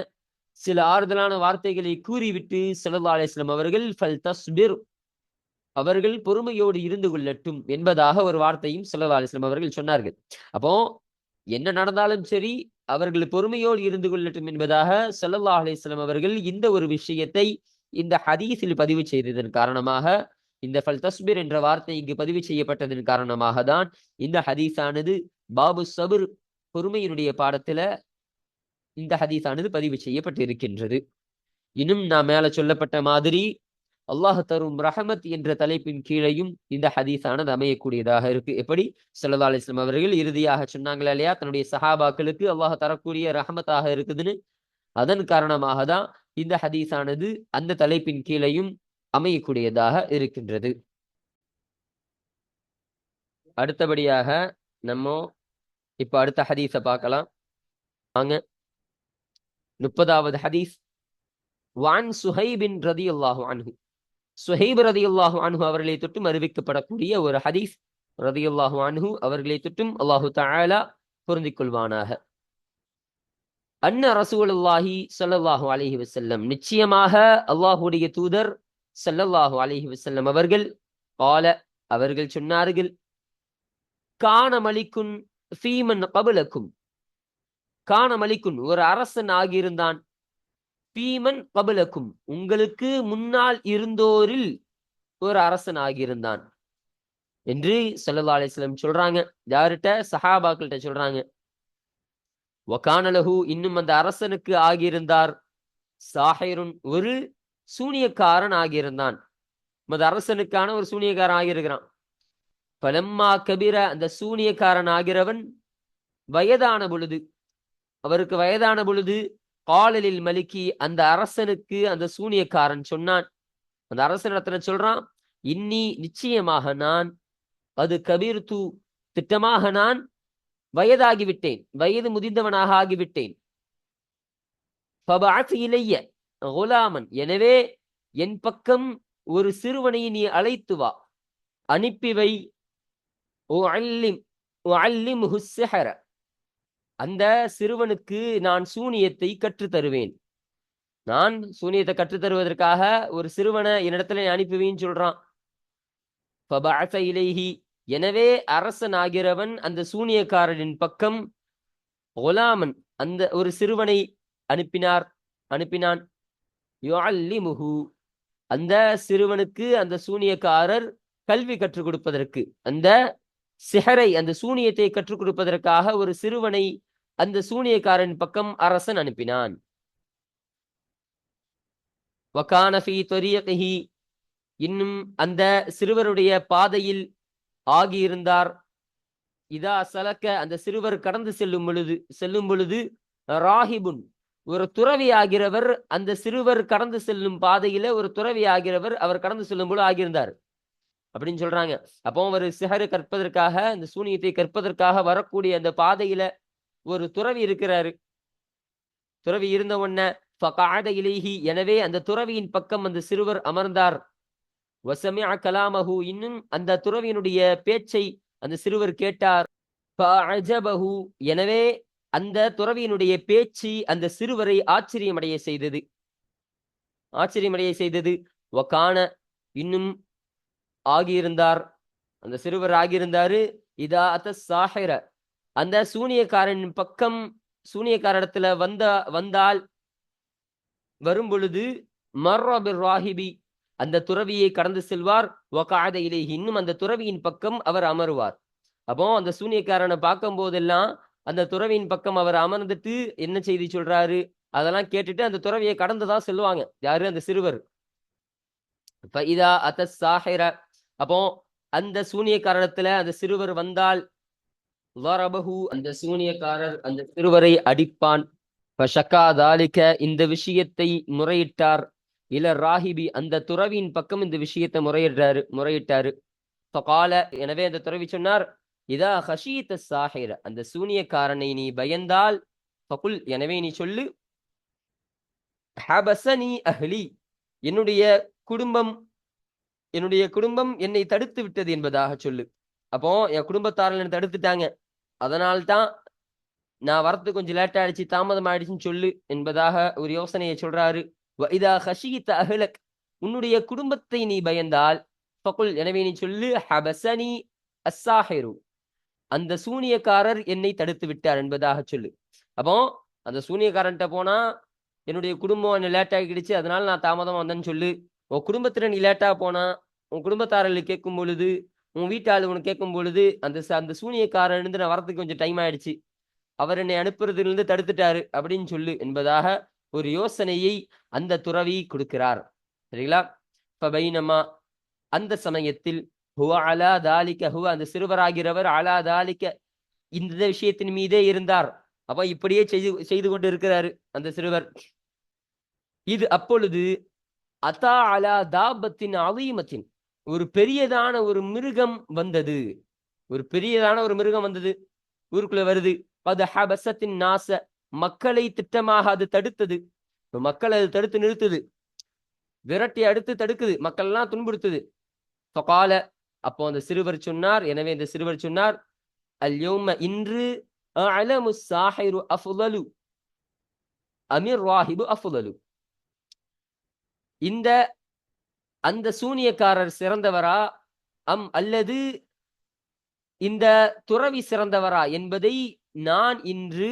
சில ஆறுதலான வார்த்தைகளை கூறிவிட்டு ஸல்லல்லாஹு அலைஹி வஸல்லம் அவர்கள் ஃபல்தஸ்பிர், அவர்கள் பொறுமையோடு இருந்து கொள்ளட்டும் என்பதாக ஒரு வார்த்தையும் ஸல்லல்லாஹு அலைஹி வஸல்லம் அவர்கள் சொன்னார்கள். அப்போ என்ன நடந்தாலும் சரி அவர்கள் பொறுமையோடு இருந்து கொள்ளட்டும் என்பதாக ஸல்லல்லாஹு அலைஹி வஸல்லம் அவர்கள் இந்த ஒரு விஷயத்தை இந்த ஹதீஸில் பதிவு செய்ததன் காரணமாக, இந்த ஃபல்தஸ்பிர் என்ற வார்த்தை இங்கு பதிவு செய்யப்பட்டதன் காரணமாக தான் இந்த ஹதீஸானது பாபு சபுர் பொறுமையினுடைய பாடத்துல இந்த ஹதீஸானது பதிவு செய்யப்பட்டு இருக்கின்றது. இன்னும் நான் மேல சொல்லப்பட்ட மாதிரி அல்லாஹ் தரும் ரஹமத் என்ற தலைப்பின் கீழையும் இந்த ஹதீஸானது அமையக்கூடியதாக இருக்கு. எப்படி ஸல்லல்லாஹு அலைஹி வஸல்லம் அவர்கள் இறுதியாக சொன்னாங்களா இல்லையா, தன்னுடைய சஹாபாக்களுக்கு அல்லாஹ் தரக்கூடிய ரஹமத்தாக இருக்குதுன்னு. அதன் காரணமாக தான் இந்த ஹதீஸானது அந்த தலைப்பின் கீழையும் அமையக்கூடியதாக இருக்கின்றது. அடுத்தபடியாக நம்ம இப்ப அடுத்த ஹதீஸ பார்க்கலாம் வாங்க. 30வது ஹதீஸ். வான் சுஹைபின் ரலியல்லாஹு அன்ஹு, சுஹைப் ரலியல்லாஹு அன்ஹு அவர்களை தொட்டும் அறிவிக்கப்படக்கூடிய ஒரு ஹதீஸ். ரலியல்லாஹு அன்ஹு அவர்களை தொட்டும் அல்லாஹு தஆலா பொருந்திக் கொள்வானாக. அன்ன ரசூலுல்லாஹி ஸல்லல்லாஹு அலைஹி வஸல்லம், நிச்சயமாக அல்லாஹ்வுடைய தூதர் ஸல்லல்லாஹு அலைஹி வஸல்லம் அவர்கள் قال, அவர்கள் சொன்னார்கள், கான மலிக்குன் ஃபீமன் கபலக்கும், கான மலிக்குன் ஒரு அரசன் ஆகியிருந்தான், ஃபீமன் கபலக்கும் உங்களுக்கு முன்னால் இருந்தோரில் ஒரு அரசன் ஆகியிருந்தான் என்று ஸல்லல்லாஹு அலைஹி வஸல்லம் சொல்றாங்க. யார்கிட்ட? சஹாபாக்கள்கிட்ட சொல்றாங்க. வகானலஹு, இன்னும் அந்த அரசனுக்கு ஆகியிருந்தார், சாஹிருன் ஒரு சூனியக்காரன் ஆகியிருந்தான். அந்த அரசனுக்கான ஒரு சூனியக்காரன் ஆகியிருக்கிறான். பலம்மா கபிர, அந்த சூனியக்காரன் ஆகிறவன் வயதான பொழுது, அவருக்கு வயதான பொழுது, காலலில் மலிக்கி, அந்த அரசனுக்கு அந்த சூனியக்காரன் சொன்னான். அந்த அரசனிடத்துல சொல்றான், இன்னி நிச்சயமாக நான், அது கபீர் தூ திட்டமாக நான் வயதாகிவிட்டேன், வயது முதிர்ந்தவனாக ஆகிவிட்டேன். ஃபபஅத் இலைய குலாமன், எனவே என் பக்கம் ஒரு சிறுவனை நீ அழைத்து வா, அனுப்பி வை. உஅல்லிம்ஹு ஸிஹ்ர, அந்த சிறுவனுக்கு நான் சூனியத்தை கற்றுத் தருவேன். நான் சூனியத்தை கற்றுத் தருவதற்காக ஒரு சிறுவனை என்னிடத்துல அனுப்புவேன்னு சொல்றான். ஃபபஅஸ இலைஹி, எனவே அரசன் ஆகிறவன் அந்த சூனியக்காரனின் பக்கம் குலாமன், அந்த ஒரு சிறுவனை அனுப்பினான். யுஅல்லிமுஹு, அந்த சிறுவனுக்கு அந்த சூனியக்காரர் கல்வி கற்றுக் கொடுப்பதற்கு, அந்த சிஹரை, அந்த சூனியத்தை கற்றுக் கொடுப்பதற்காக ஒரு சிறுவனை அந்த சூனியக்காரன் பக்கம் அரசன் அனுப்பினான். வகான ஃபீ தரீகிஹி, இன்னும் அந்த சிறுவருடைய பாதையில் ஆகியிருந்தார். இதா சலக்க, அந்த சிறுவர் கடந்து செல்லும் பொழுது ராஹிபுன், ஒரு துறவி ஆகிறவர், அந்த சிறுவர் கடந்து செல்லும் பாதையில ஒரு துறவி ஆகிறவர் அவர் கடந்து செல்லும் போது ஆகியிருந்தார் அப்படின்னு சொல்றாங்க. அப்போ ஒரு சிஹரு கற்பதற்காக, அந்த சூனியத்தை கற்பதற்காக வரக்கூடிய அந்த பாதையில ஒரு துறவி இருக்கிறாரு. துறவி இருந்த உடனே ஃபகஅத இலைஹி, எனவே அந்த துறவியின் பக்கம் அந்த சிறுவர் அமர்ந்தார். வஸமிஅ கலாமஹு, இன்னும் அந்த துறவியினுடைய பேச்சை அந்த சிறுவர் கேட்டார். ஃபஅஜபஹு, எனவே அந்த துறவியினுடைய பேச்சு அந்த சிறுவரை ஆச்சரியமடைய செய்தது. வகான, இன்னும் ஆகியிருந்தார், அந்த சிறுவர் ஆகியிருந்தாரு. இதா அத சாஹிர, அந்த சூனியக்காரன் பக்கம் சூனியக்காரிடத்துல வந்தால் வரும் பொழுது மர்ரபிர் ராஹிபி அந்த துறவியை கடந்து செல்வார். வகாத இலைஹி இன்னும் அந்த துறவியின் பக்கம் அவர் அமருவார். அப்போ அந்த சூனியக்காரனை பார்க்கும் போதெல்லாம் அந்த துறவியின் பக்கம் அவர் அமர்ந்துட்டு என்ன செய்தி சொல்றாரு அதெல்லாம் கேட்டுட்டு அந்த துறவியை கடந்துதான் செல்வாங்க. யாரு? அந்த சிறுவர். அப்போ அந்த சூனியக்காரத்துல அந்த சிறுவர் வந்தால் அந்த சூனியக்காரர் அந்த சிறுவரை அடிப்பான். இந்த விஷயத்தை முறையிட்டார். ராஹிபி அந்த துறவியின் பக்கம் இந்த விஷயத்தை முறையிட்டாரு. எனவே அந்த துறவி சொன்னார், இதா ஹஷீத சாஹிர அந்த சூனியக்காரனை நீ பயந்தால் ஃபகுல் எனவே நீ சொல்லு, ஹபஸனி அஹ்லி என்னுடைய குடும்பம் என்னை தடுத்து விட்டது என்பதாக சொல்லு. அப்போ என் குடும்பத்தாரர்கள் என்னை தடுத்துட்டாங்க, அதனால்தான் நான் வரத்து கொஞ்சம் லேட் ஆயிடுச்சு, தாமதம் ஆயிடுச்சுன்னு சொல்லு என்பதாக ஒரு யோசனையை சொல்றாரு. இதா ஹஷீத அஹ்லக் உன்னுடைய குடும்பத்தை நீ பயந்தால் ஃபகுல் எனவே நீ சொல்லு, ஹபஸனி அஸ்ஸாஹிரு அந்த சூனியக்காரர் என்னை தடுத்து விட்டார் என்பதாக சொல்லு. அப்போ அந்த சூனியக்காரன்ட்ட போனா என்னுடைய குடும்பம் என்ன லேட் ஆகிடுச்சு, அதனால நான் தாமதம் வந்தேன்னு சொல்லு. உன் குடும்பத்துல நீ லேட்டா போனா உன் குடும்பத்தாரர்கள் கேட்கும் பொழுது, உன் வீட்டாளு உனக்கு கேட்கும் பொழுது அந்த சூனியக்காரன் இருந்து நான் வரதுக்கு கொஞ்சம் டைம் ஆயிடுச்சு, அவர் என்னை அனுப்புறதுலேருந்து தடுத்துட்டாரு அப்படின்னு சொல்லு என்பதாக ஒரு யோசனையை அந்த துறவி கொடுக்கிறார். சரிங்களா? பைனமா அந்த சமயத்தில் அந்த சிறுவராகிறவர் அலா தாலிக்க இந்த விஷயத்தின் மீதே இருந்தார். அப்ப இப்படியே செய்து கொண்டு இருக்கிறாரு அந்த சிறுவர். இது அப்பொழுது அதா அலா தாபத்தின் அவீமத்தின் ஒரு பெரியதான ஒரு மிருகம் வந்தது. ஊருக்குள்ள வருது. நாச மக்களை திட்டமாக அது தடுத்தது. மக்கள் அது தடுத்து நிறுத்துது, விரட்டி அடுத்து தடுக்குது, மக்கள் எல்லாம் துன்புறுத்துது. ஃபகால அப்போ அந்த சிறுவர் சொன்னார், எனவே இந்த சிறுவர் சொன்னார், அல்யௌம இன்று அலமு சாஹிரு அஃலலு அமீர் ராஹிபு அஃலலு அந்த சூனியக்காரர் சிறந்தவரா அல்லது இந்த துறவி சிறந்தவரா என்பதை நான் இன்று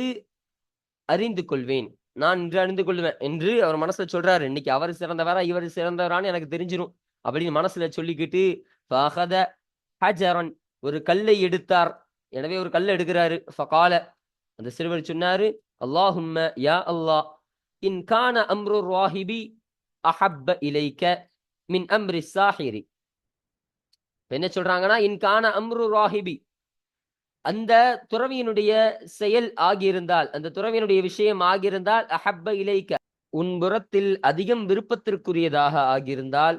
அறிந்து கொள்வேன் என்று அவர் மனசுல சொல்றாரு. இன்னைக்கு அவர் சிறந்தவரா இவர் சிறந்தவரான்னு எனக்கு தெரிஞ்சிடும் அப்படின்னு மனசுல சொல்லிக்கிட்டு ஹஜரன் ஒரு கல்லை எடுத்தார். எனவே ஒரு கல்லை எடுக்கிறாரு. ஃபகால அந்த சிறுவர் சொன்னாரு, அல்லாஹும்ம யா அல்லாஹ் இன் கான அம்ரு ராஹிபி அஹப்ப இலைக்க மின் அம்ரி சாஹிரி. என்ன சொல்றாங்கன்னா, இன் கான அம்ரு ராஹிபி அந்த துறவியினுடைய செயல் ஆகியிருந்தால், அந்த துறவியினுடைய விஷயம் ஆகியிருந்தால், அஹப்ப இலைக்க உன் புறத்தில் அதிகம் விருப்பத்திற்குரியதாக ஆகியிருந்தால்,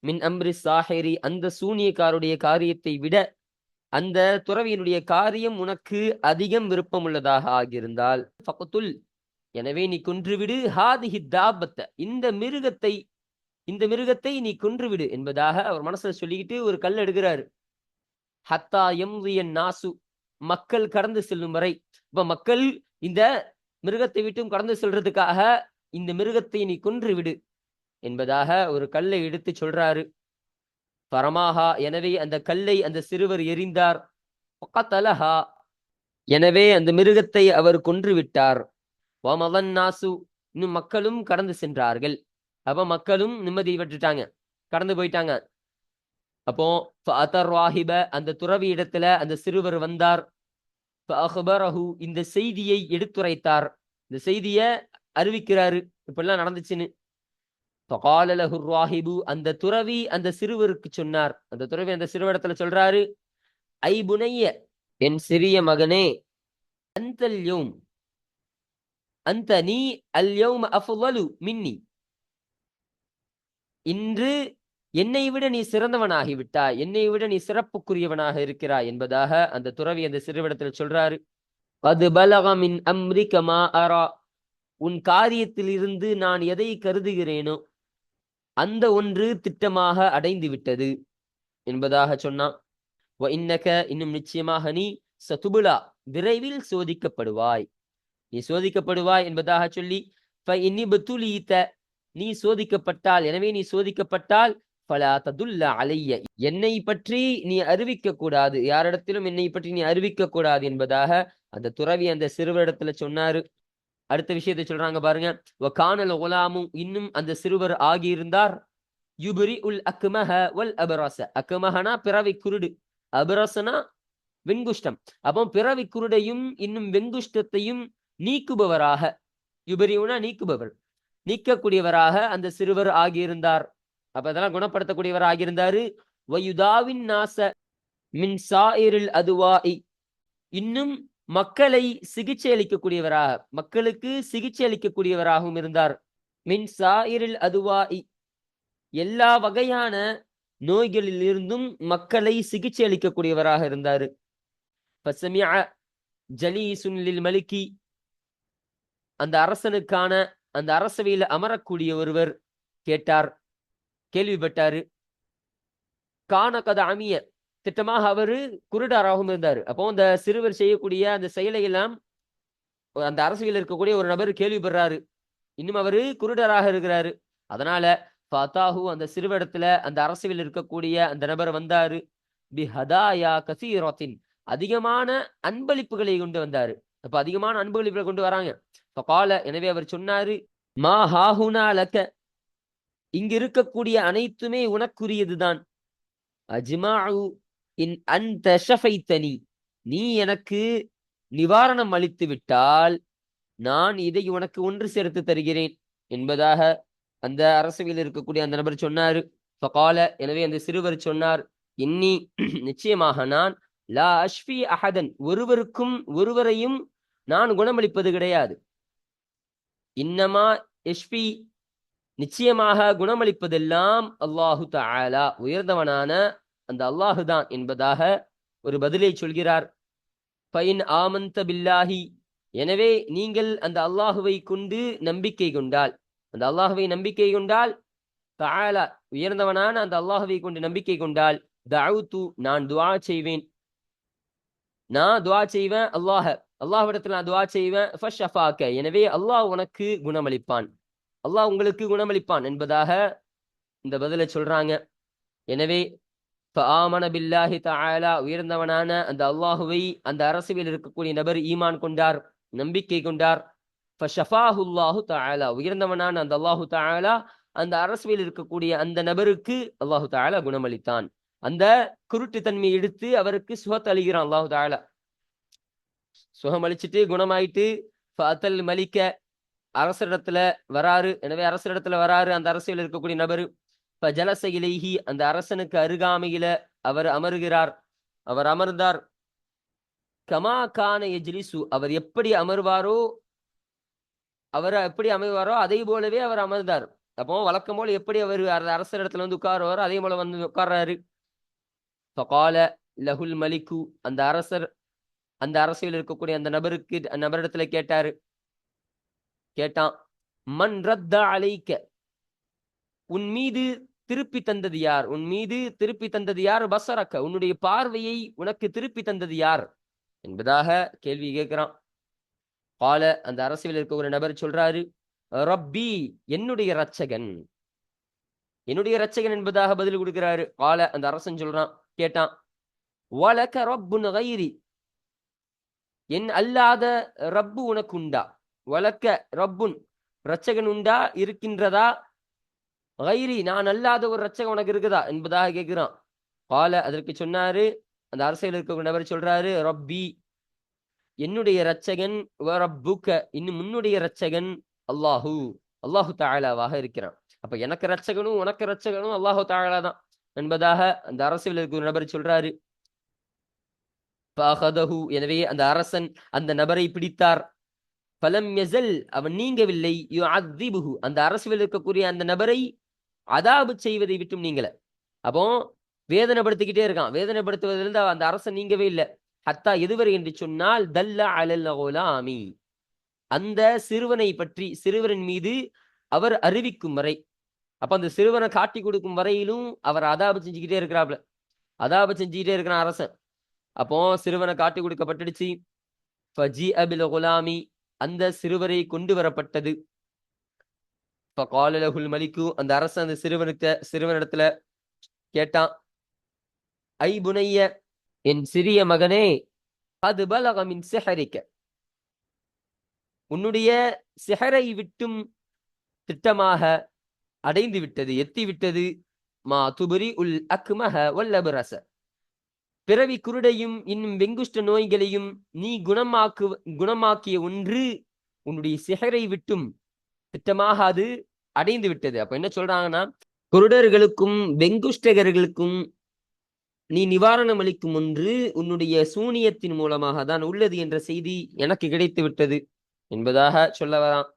மின் அம்ரி சாஹிரி அந்த சூனியக்காருடைய காரியத்தை விட அந்த துறவியினுடைய காரியம் உனக்கு அதிகம் விருப்பம் உள்ளதாக ஆகியிருந்தால் ஃபக்துல் எனவே நீ கொன்றுவிடு ஹாதிஹி தாபத்த இந்த மிருகத்தை நீ கொன்றுவிடு என்பதாக அவர் மனசுல சொல்லிக்கிட்டு ஒரு கல் எடுக்கிறாரு. ஹத்தா யம்தியன் நாசு மக்கள் கடந்து செல்லும் வரை. இப்ப மக்கள் இந்த மிருகத்தை விட்டும் கடந்து செல்றதுக்காக இந்த மிருகத்தை நீ கொன்றுவிடு என்பதாக ஒரு கல்லை எடுத்து சொல்றாரு. பரமாஹா எனவே அந்த கல்லை அந்த சிறுவர் எறிந்தார். எனவே அந்த மிருகத்தை அவர் கொன்று விட்டார். நாசு இன்னும் மக்களும் கடந்து சென்றார்கள். அப்ப மக்களும் நிம்மதி விட்டுட்டாங்க, கடந்து போயிட்டாங்க. அப்போ அந்த துறவி இடத்துல அந்த சிறுவர் வந்தார். இந்த செய்தியை எடுத்துரைத்தார், இந்த செய்திய அறிவிக்கிறாரு, இப்படிலாம் நடந்துச்சுன்னு. அந்த துறவி அந்த சிறுவருக்கு சொன்னார். அந்த துறவி அந்த சிறுவரிடத்துல சொல்றாரு, ஐ புனைய என் சிறிய மகனே, அந்த நீ அல்யௌம அஃலலு மின்னி இன்று என்னை விட நீ சிறந்தவனாகிவிட்டாய், என்னை விட நீ சிறப்புக்குரியவனாக இருக்கிறாய் என்பதாக அந்த துறவி அந்த சிறுவரிடத்தில் சொல்றாரு. அது பலக மின் அம்ரிக மா அரா உன் காரியத்தில் இருந்து நான் எதை கருதுகிறேனோ அந்த ஒன்று திட்டமாக அடைந்து விட்டது என்பதாக சொன்னான். இன்னும் நிச்சயமாக நீ சதுபுலா விரைவில் சோதிக்கப்படுவாய், நீ சோதிக்கப்படுவாய் என்பதாக சொல்லி நீ சோதிக்கப்பட்டால், எனவே நீ சோதிக்கப்பட்டால் ஃபலா ததுல்ல அலைய என்னை பற்றி நீ அறிவிக்க கூடாது, யாரிடத்திலும் என்னை பற்றி நீ அறிவிக்க கூடாது என்பதாக அந்த துறவி அந்த சிறுவரிடத்துல சொன்னாரு. அடுத்த விஷயத்தை சொல்றாங்க பாருங்க. வகானல் குலாமு, இன்னும் அந்த சிறுவர் ஆகியிருந்தார். யுபரி உல் அக்மஹ வல் அபரச. அக்மஹனா பிறவி குருடு, அபரசனா வெண்குஷ்டம். அப்போ பிறவி குருடையும் இன்னும் வெண்குஷ்டத்தையும் நீக்குபவராக, யுபரியுனா நீக்குபவர், நீக்கக்கூடியவராக அந்த சிறுவர் ஆகியிருந்தார். அப்ப அதெல்லாம் குணப்படுத்தக்கூடியவர் ஆகியிருந்தாரு. வயுதாவின் நாச மின் சாயிரில் அதுவாஇ, இன்னும் மக்களை சிகிச்சை அளிக்கக்கூடியவராக, மக்களுக்கு சிகிச்சை அளிக்கக்கூடியவராகவும் இருந்தார். மின் சாயிரில் அதுவாஇ, எல்லா வகையான நோய்களில் இருந்தும் மக்களை சிகிச்சை அளிக்கக்கூடியவராக இருந்தார். ஃபஸமிஅ ஜலீசுன் லில் மலிகி, அந்த அரசனுக்கான, அந்த அரசவையில் அமரக்கூடிய ஒருவர் கேட்டார், கேள்விப்பட்டாரு. கான கத அமிய, திட்டமாக அவரு குருடாராகவும் இருந்தார். அப்போ அந்த சிறுவர் செய்யக்கூடிய அந்த செயலை எல்லாம் அந்த அரசியல் இருக்கக்கூடிய ஒரு நபர் கேள்விப்படுறாரு. இன்னும் அவரு குருடராக இருக்கிறாரு. அதனால ஃபதாஹு, அந்த சிறுவடத்துல அந்த அரசியல் இருக்கக்கூடிய அந்த நபர் வந்தாரு. பி ஹதாயா கசீரத்தின், அதிகமான அன்பளிப்புகளை கொண்டு வந்தாரு. அப்ப அதிகமான அன்பளிப்புகளை கொண்டு வராங்க. ஃபகால, எனவே அவர் சொன்னாரு, மா ஹாஹுனா லக, இங்கு இருக்கக்கூடிய அனைத்துமே உனக்குரியதுதான். அஜ்மாஉ இன் அன்த ஷஃபைத்தனி, நீ எனக்கு நிவாரணம் அளித்து விட்டால் நான் இதை உனக்கு ஒன்று சேர்த்து தருகிறேன் என்பதாக அந்த அரசவையில் இருக்கக்கூடிய அந்த நபர் சொன்னாரு. ஃபகால, எனவே அந்த சிறுவர் சொன்னார், இன்னி நிச்சயமாக நான் லா அஷ்ஃபி அஹதன், ஒருவரையும் நான் குணமளிப்பது கிடையாது. இன்னமா யஷ்ஃபி, நிச்சயமாக குணமளிப்பதெல்லாம் அல்லாஹு தஆலா, உயர்ந்தவனான அந்த அல்லாஹுதான் என்பதாக ஒரு பதிலை சொல்கிறார். ஃபைன் ஆமந்த பில்லாஹி, எனவே நீங்கள் அந்த அல்லாஹுவை கொண்டு நம்பிக்கை கொண்டால், அந்த அல்லாஹுவை நம்பிக்கை கொண்டால், தஆலா உயர்ந்தவனான அந்த அல்லாஹுவை கொண்டு நம்பிக்கை கொண்டால், தஅவுது, நான் துஆ செய்வேன், நான் துஆ செய்வேன், அல்லாஹ்விடத்தில் நான் துஆ செய்வேன். ஃபஷஃபாக, எனவே அல்லாஹ் உனக்கு குணமளிப்பான், அல்லாஹ் உங்களுக்கு குணமளிப்பான் என்பதாக இந்த பதிலை சொல்றாங்க. எனவே ஃபஆமன பில்லாஹி தஆலா, உயர்ந்தவனான அந்த அல்லாஹுவை அந்த அரசியலில் இருக்கக்கூடிய நபர் ஈமான் கொண்டார், நம்பிக்கை கொண்டார். ஃபஷஃபாஹுல்லாஹு தஆலா, உயர்ந்தவனான அந்த அல்லாஹு தஆலா அந்த அரசியலில் இருக்கக்கூடிய அந்த நபருக்கு அல்லாஹு தஆலா குணமளித்தான். அந்த குருட்டு தன்மையை எடுத்து அவருக்கு சுகத்தை அளிக்கிறான் அல்லாஹு தஆலா. சுகம் அளிச்சுட்டு குணமாயிட்டு ஃபஅத்தல் மலிக்க, அரசரிடத்துல வராரு. எனவே அரசரிடத்துல வராரு அந்த அரசியல் இருக்கக்கூடிய நபரு. ஃபஜலஸ இலைஹி, அந்த அரசனுக்கு அருகாமையில அவர் அமருகிறார். அவர் அமர்ந்தார். கமா கான யஜ்லிசு, அவர் எப்படி அமர்வாரோ, அதே போலவே அவர் அமர்ந்தார். அப்போ வழக்கம் போல எப்படி அவர் அரசர் இடத்துல வந்து உட்காருவாரோ அதே போல வந்து உட்கார்றாரு. ஃபகால லஹுல் மலிக்கு, அந்த அரசர் அந்த அரசியல் இருக்கக்கூடிய அந்த நபரிடத்துல கேட்டான், மன் ரத்த அலைக்க, உன் மீது திருப்பி தந்தது யார், உன் மீது திருப்பி தந்தது யார், பசரக்க, உன்னுடைய பார்வையை உனக்கு திருப்பி தந்தது யார் என்பதாக கேள்வி கேட்கிறான். கால, அந்த அரசியல் இருக்க ஒரு நபர் சொல்றாரு, ரப்பி, என்னுடைய இரட்சகன், என்னுடைய இரட்சகன் என்பதாக பதில் கொடுக்கிறாரு. கால, அந்த அரசன் கேட்டான், வலக ரப்புன் கைரி, என் அல்லாத ரப்பு உனக்கு உண்டா, வலக்க ரப்புன், இரட்சகன் உண்டா, இருக்கின்றதா, கைரி, நான் அல்லாத ஒரு இரட்சகன் உனக்கு இருக்குதா என்பதாக கேட்கிறான். கால, அதற்கு சொன்னாரு அந்த அரசியல் இருக்க நபர் சொல்றாரு, ரப்பி, என்னுடைய இரட்சகன், ரப்புக்க, இன்னும் முன்னுடைய இரட்சகன் அல்லாஹு தஆலாவாக இருக்கிறான். அப்ப எனக்கு இரட்சகனும் உனக்கு இரட்சகனும் அல்லாஹு தஆலா தான் என்பதாக அந்த அரசியல் இருக்க நபர் சொல்றாரு. ஃபஅகதஹு, எனவே அந்த அரசன் அந்த நபரை பிடித்தார். ஃபலம் யஸல், அவன் நீங்கவில்லை. யுஅذிபுஹு, அந்த அரசியல் இருக்கக்கூடிய அந்த நபரை அதாபு செய்வதை விட்டும் நீங்கல. அப்போ வேதனைப்படுத்திக்கிட்டே இருக்கான். வேதனைப்படுத்துவதிலிருந்து அந்த அரசன் நீங்கவே இல்லை. ஹத்தா, எதுவரை என்று சொன்னால், தல்ல அலல் குலாமி, அந்த சிறுவனை பற்றி, சிறுவரின் மீது அவர் அறிவிக்கும் வரை, அப்ப அந்த சிறுவனை காட்டி கொடுக்கும் வரையிலும் அவர் அதாபு செஞ்சுக்கிட்டே இருக்கிறாப்ல, அதாபு செஞ்சுக்கிட்டே இருக்கிறான் அரசன். அப்போ சிறுவனை காட்டி கொடுக்கப்பட்டுடுச்சு. ஃபஜீஅ பில் குலாமி, அந்த சிறுவரை கொண்டு வரப்பட்டது. ஃபகால லஹுல் மலிக்கு, அந்த அரசன் அந்த சிறுவனிடத்துல கேட்டான், ஐ புனைய, என் சிறிய மகனே, அது பலக மின் சிஹரிக்க, உன்னுடைய சிஹரை விட்டும் திட்டமாக அடைந்து விட்டது, எத்தி விட்டது. மா துபுரி உல் அக்மஹ வல்லபரச, பிறவி குருடையும் இன்னும் வெங்குஷ்ட நோய்களையும் நீ குணமாக்கிய ஒன்று உன்னுடைய சிஹரை விட்டும் திட்டமாக அது அடைந்து விட்டது. அப்ப என்ன சொல்றாங்கன்னா, குருடர்களுக்கும் வெங்குஷ்டகர்களுக்கும் நீ நிவாரணம் அளிக்கும் ஒன்று உன்னுடைய சூனியத்தின் மூலமாக தான் உள்ளது என்ற செய்தி எனக்கு கிடைத்து விட்டது என்பதாக சொல்ல வரான்.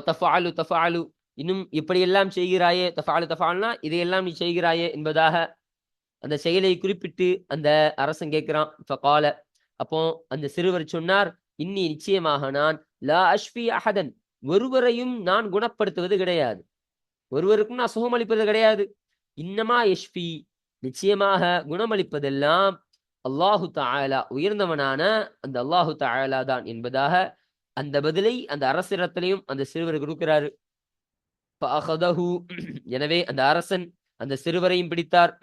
தஃபாலு, இன்னும் இப்படியெல்லாம் செய்கிறாயே, தஃபால்னா இதையெல்லாம் நீ செய்கிறாயே என்பதாக அந்த செயலை குறிப்பிட்டு அந்த அரசன் கேட்கிறான். ஃபகால, அப்போ அந்த சிறுவர் சொன்னார், இன்னி நிச்சயமாக நான் லா அஷ்ஃபி அஹதன், ஒருவரையும் நான் குணப்படுத்துவது கிடையாது, ஒருவருக்கும் நான் சுகமளிப்பது கிடையாது. இன்னமா யஷ்ஃபி, நிச்சயமாக குணமளிப்பதெல்லாம் அல்லாஹு தஆலா, உயர்ந்தவனான அந்த அல்லாஹு தஆலா தான் என்பதாக அந்த பதிலை அந்த அரசிடத்திலையும் அந்த சிறுவர் கொடுக்கிறாரு. எனவே அந்த அரசன் அந்த சிறுவரையும் பிடித்தார்.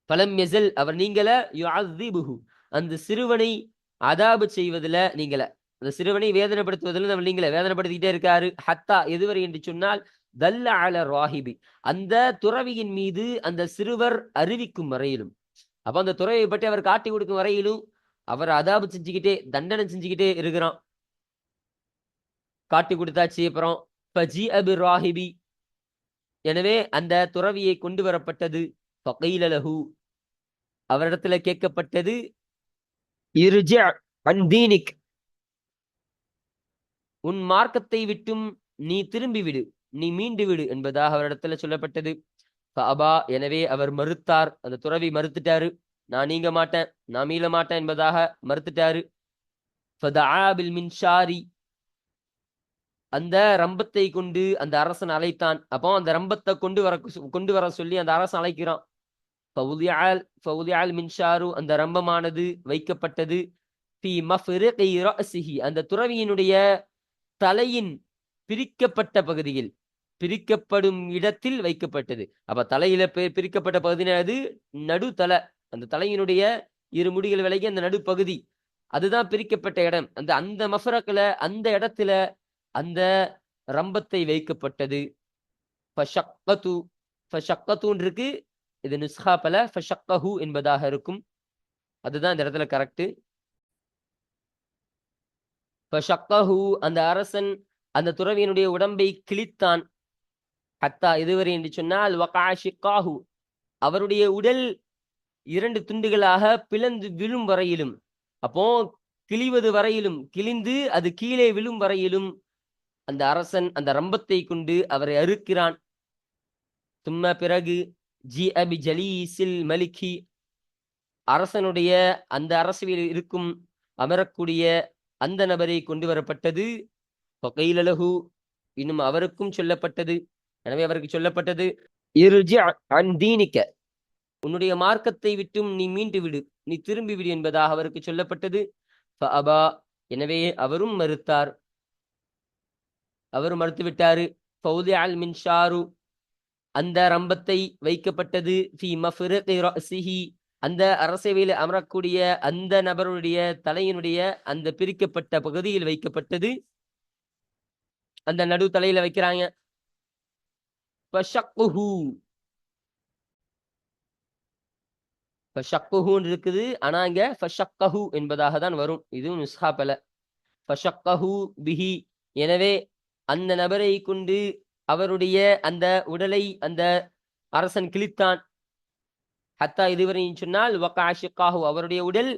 பலம் யஸல், அவர் நீங்கள, யுஅذிபுஹு, அந்த சிறுவனை அதாபு செய்வதில் நீங்கள, அந்த சிறுவனை வேதனைப்படுத்துவதில் நம்ம நீங்கள வேதனைப்படுத்திக்கிட்டே இருக்காரு. ஹத்தா, எதுவரை என்று சொன்னால் தல்ல அல ராஹிபி, அந்த துறவியின் மீது அந்த சிறுவர் அறிவிக்கும் வரையிலும், அப்ப அந்த துறவியை பற்றி அவர் காட்டி கொடுக்கும் வரையிலும் அவர் அதாபு செஞ்சுக்கிட்டே, தண்டனை செஞ்சுக்கிட்டே இருக்கிறான். காட்டி கொடுத்தாச்சு. அப்புறம் ராஹிபி, எனவே அந்த துறவியை கொண்டு வரப்பட்டது. ஃபகீல லஹு, அவரிடத்துல கேட்கப்பட்டது, இர்ஜி அன் தீனிக், உன் மார்க்கத்தை விட்டும் நீ திரும்பி விடு, நீ மீண்டு விடு என்பதாக அவரிடத்துல சொல்லப்பட்டது. அபா, எனவே அவர் மறுத்தார். அந்த துறவி மறுத்துட்டாரு, நான் நீங்க மாட்டேன், நான் மீள மாட்டேன் என்பதாக மறுத்துட்டாரு. ஃபதஆ பில் மின்ஷாரி, அந்த ரம்பத்தை கொண்டு அந்த அரசன் அழைத்தான். அப்போ அந்த ரம்பத்தை கொண்டு வர சொல்லி அந்த அரசன் அழைக்கிறான். மின்ஷாரு, அந்த ரம்பமானது வைக்கப்பட்டது. அந்த துறவியினுடைய தலையின் பிரிக்கப்பட்ட பகுதியில், பிரிக்கப்படும் இடத்தில் வைக்கப்பட்டது. அப்ப தலையில பிரிக்கப்பட்ட பகுதியானது நடு தலை, அந்த தலையினுடைய இரு முடிகள் விலகி அந்த நடுப்பகுதி, அதுதான் பிரிக்கப்பட்ட இடம். அந்த மஃபரக்ல, அந்த இடத்துல அந்த ரம்பத்தை வைக்கப்பட்டது. இருக்கு, இது நுஸ்ஹா பல ஃபஷக்கஹு என்பதாக இருக்கும், அதுதான் இந்த இடத்துல கரெக்ட். ஃபஷக்கஹு, அந்த அரசன் அந்த துறவியினுடைய உடம்பை கிழித்தான். ஹத்தா, இதுவரை என்று சொன்னால் வகாஷிகாஹு, அவருடைய உடல் 2 துண்டுகளாக பிளந்து விழும் வரையிலும், அப்போ கிழிவது வரையிலும், கிழிந்து அது கீழே விழும் வரையிலும் அந்த அரசன் அந்த ரம்பத்தை கொண்டு அவரை அறுக்கிறான். தும்ம, பிறகு ஜி அபி ஜலீசில் மலிகி, அரசனுடைய அந்த அரசவையில் இருக்கும் அமரக்கூடிய அந்த நபரை கொண்டு வரப்பட்டது. ஃபகீல லஹு, இன்னும் அவருக்கும் சொல்லப்பட்டது. எனவே அவருக்கு சொல்லப்பட்டது, இர்ஜி அன் தீனிக்க, உன்னுடைய மார்க்கத்தை விட்டும் நீ மீண்டு விடு, நீ திரும்பி விடு என்பதாக அவருக்கு சொல்லப்பட்டது. ஃபஅபா, எனவே அவரும் மறுத்தார், அவரும் மறுத்து விட்டாரு. ஃபௌதிஅல் மின்ஷாரு, அந்த ரம்பத்தை வைக்கப்பட்டது. ஃபி மஃப்ரிகி ரஅஸிஹி, அந்த அரசவையில் அமரக்கூடிய அந்த நபருடைய தலையினுடைய அந்த பிரிக்கப்பட்ட பகுதியில் வைக்கப்பட்டது. அந்த நடு தலையில வைக்கிறாங்க. ஃபஷக்குஹு, ஃபஷக்குஹுன்னு இருக்குது, ஆனா இங்க ஃபஷக்கஹு என்பதாக தான் வரும். இதுவும் நுஸ்ஹா பல. ஃபஷக்கஹு பிஹி, எனவே அந்த நபரை கொண்டு அவருடைய அந்த உடலை அந்த அரசன் கிழித்தான். ஹத்தா, இதுவரை சொன்னால் வகாஷிகாஹு, அவருடைய உடல்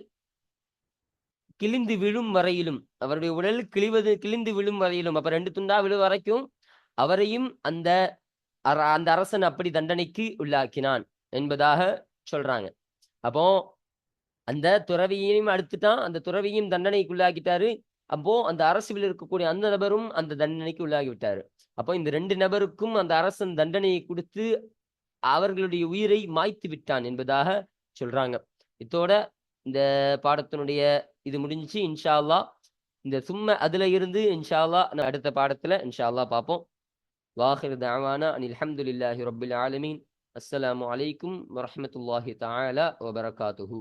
கிழிந்து விழும் வரையிலும், அவருடைய உடல் கிழிந்து விழும் வரையிலும், அப்ப 2 துண்டா விழும் வரைக்கும் அவரையும் அந்த அரசன் அப்படி தண்டனைக்கு உள்ளாக்கினான் என்பதாக சொல்றாங்க. அப்போ அந்த துறவியையும் அடுத்துட்டான், அந்த துறவியும் தண்டனைக்கு உள்ளாக்கிட்டாரு. அப்போ அந்த அரசியலில் இருக்கக்கூடிய அந்த நபரும் அந்த தண்டனைக்கு உள்ளாகி விட்டாரு. அப்போ இந்த 2 நபருக்கும் அந்த அரசன் தண்டனையை கொடுத்து அவர்களுடைய உயிரை மாய்த்து விட்டான் என்பதாக சொல்றாங்க. இதோட இந்த பாடத்தினுடைய இது முடிஞ்சிச்சு. இன்ஷா அல்லாஹ் இந்த சும்ம அதுல இருந்து இன்ஷா அல்லாஹ் அடுத்த பாடத்துல இன்ஷா அல்லாஹ் பார்ப்போம். வாஹிர் தஅவானா அனில் ஹம்துலில்லாஹி ரப்பில் ஆலமீன். அஸ்ஸலாமு அலைக்கும் வரஹ்மத்துல்லாஹி தஆலா வபரகாத்துஹு.